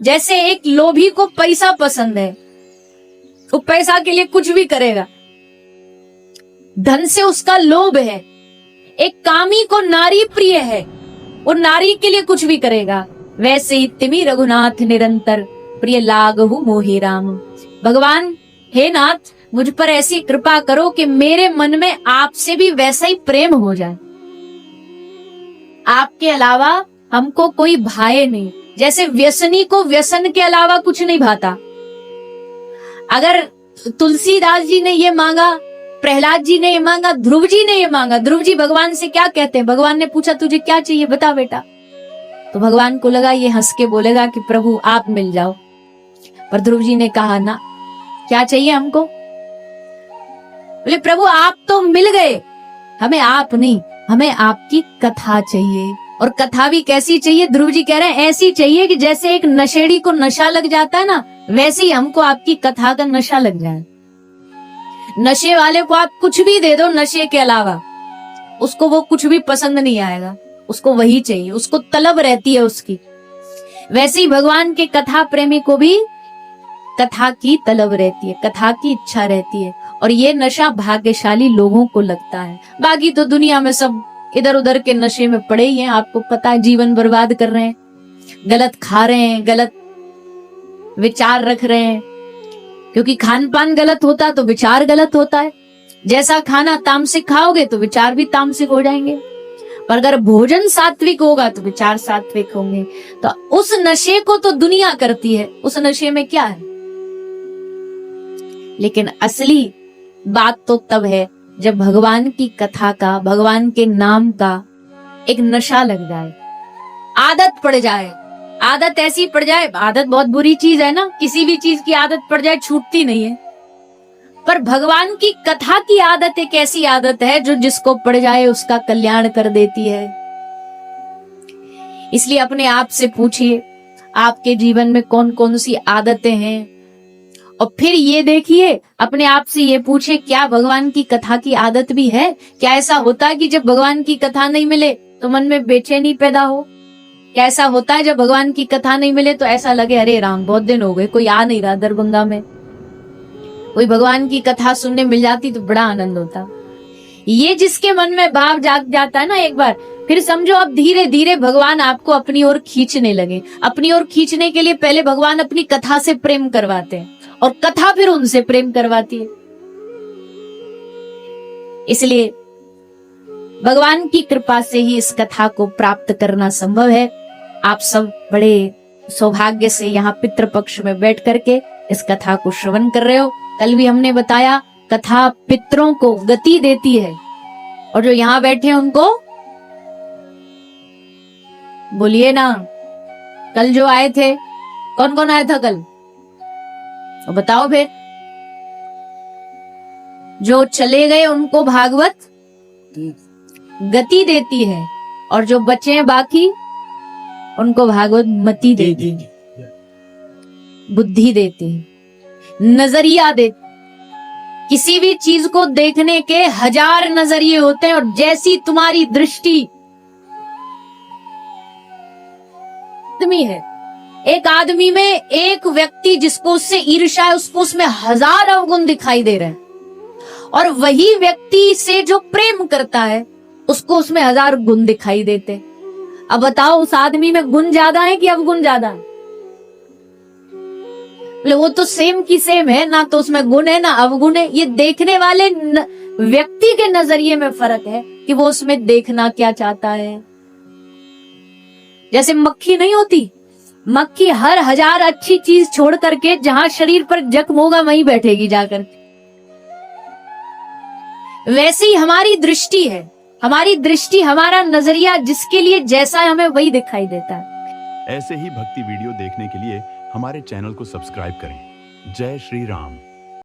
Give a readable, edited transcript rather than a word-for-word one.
जैसे एक लोभी को पैसा पसंद है, वो पैसा के लिए कुछ भी करेगा, धन से उसका लोभ है। एक कामी को नारी प्रिय है, वो नारी के लिए कुछ भी करेगा। वैसे ही तिमि रघुनाथ निरंतर प्रिय लागहु मोहि राम। भगवान हे नाथ, मुझ पर ऐसी कृपा करो कि मेरे मन में आपसे भी वैसा ही प्रेम हो जाए, आपके अलावा हमको कोई भाए नहीं। जैसे व्यसनी को व्यसन के अलावा कुछ नहीं भाता। अगर तुलसीदास जी ने ये मांगा, प्रहलाद जी ने ये मांगा, ध्रुव जी ने ये मांगा, ध्रुव जी भगवान से क्या कहते हैं? भगवान ने पूछा तुझे क्या चाहिए बता बेटा, तो भगवान को लगा ये हंस के बोलेगा कि प्रभु आप मिल जाओ। पर ध्रुव जी ने कहा ना, क्या चाहिए हमको? बोले प्रभु आप तो मिल गए, हमें आप नहीं, हमें आपकी कथा चाहिए। और कथा भी कैसी चाहिए? ध्रुव जी कह रहे हैं ऐसी चाहिए कि जैसे एक नशेड़ी को नशा लग जाता है ना, वैसे ही हमको आपकी कथा का नशा लग जाए। नशे वाले को आप कुछ भी दे दो नशे के अलावा, उसको वो कुछ भी पसंद नहीं आएगा, उसको वही चाहिए, उसको तलब रहती है उसकी। वैसे ही भगवान के कथा प्रेमी को भी कथा की तलब रहती है, कथा की इच्छा रहती है। और ये नशा भाग्यशाली लोगों को लगता है। बाकी तो दुनिया में सब इधर उधर के नशे में पड़े ही हैं, आपको पता है, जीवन बर्बाद कर रहे हैं, गलत खा रहे हैं, गलत विचार रख रहे हैं। क्योंकि खान पान गलत होता तो विचार गलत होता है। जैसा खाना तामसिक खाओगे तो विचार भी तामसिक हो जाएंगे, पर अगर भोजन सात्विक होगा तो विचार सात्विक होंगे। तो उस नशे को तो दुनिया करती है, उस नशे में क्या है? लेकिन असली बात तो तब है जब भगवान की कथा का, भगवान के नाम का एक नशा लग जाए, आदत पड़ जाए। आदत ऐसी पड़ जाए, आदत बहुत बुरी चीज है ना, किसी भी चीज की आदत पड़ जाए छूटती नहीं है। पर भगवान की कथा की आदत एक ऐसी आदत है जो जिसको पड़ जाए उसका कल्याण कर देती है। इसलिए अपने आप से पूछिए आपके जीवन में कौन कौन सी आदतें हैं, और फिर ये देखिए अपने आप से ये पूछे क्या भगवान की कथा की आदत भी है? क्या ऐसा होता है कि जब भगवान की कथा नहीं मिले तो मन में बेचैनी पैदा हो? क्या ऐसा होता है जब भगवान की कथा नहीं मिले तो ऐसा लगे अरे राम बहुत दिन हो गए, कोई आ नहीं रहा दरभंगा में, कोई भगवान की कथा सुनने मिल जाती तो बड़ा आनंद होता। ये जिसके मन में भाव जाग जाता है ना एक बार, फिर समझो अब धीरे धीरे भगवान आपको अपनी ओर खींचने लगे। अपनी ओर खींचने के लिए पहले भगवान अपनी कथा से प्रेम करवाते हैं और कथा फिर उनसे प्रेम करवाती है। इसलिए भगवान की कृपा से ही इस कथा को प्राप्त करना संभव है। आप सब बड़े सौभाग्य से यहाँ पितृपक्ष में बैठ करके इस कथा को श्रवण कर रहे हो। कल भी हमने बताया कथा पितरों को गति देती है, और जो यहाँ बैठे हैं उनको बोलिए ना, कल जो आए थे कौन कौन आया था कल, तो बताओ फिर। जो चले गए उनको भागवत गति देती है, और जो बचे हैं बाकी उनको भागवत मति देती है, बुद्धि देती है, नजरिया देती। किसी भी चीज को देखने के 1000 नजरिए होते हैं, और जैसी तुम्हारी दृष्टि है, एक आदमी में एक व्यक्ति जिसको उससे ईर्ष्या है उसको उसमें 1000 अवगुण दिखाई दे रहे हैं, और वही व्यक्ति से जो प्रेम करता है उसको उसमें 1000 गुण दिखाई देते। अब बताओ उस आदमी में गुण ज्यादा है कि अवगुण ज्यादा है? वो तो सेम की सेम है ना, तो उसमें गुण है ना अवगुण है। ये देखने वाले व्यक्ति के नजरिए में फर्क है कि वो उसमें देखना क्या चाहता है। जैसे मक्खी नहीं होती, मक्खी हर 1000 अच्छी चीज छोड़ करके जहां शरीर पर जख्म होगा वहीं बैठेगी जाकर। वैसे ही हमारी दृष्टि है, हमारी दृष्टि, हमारा नजरिया जिसके लिए जैसा हमें वही दिखाई देता है। ऐसे ही भक्ति वीडियो देखने के लिए हमारे चैनल को सब्सक्राइब करें। जय श्री राम।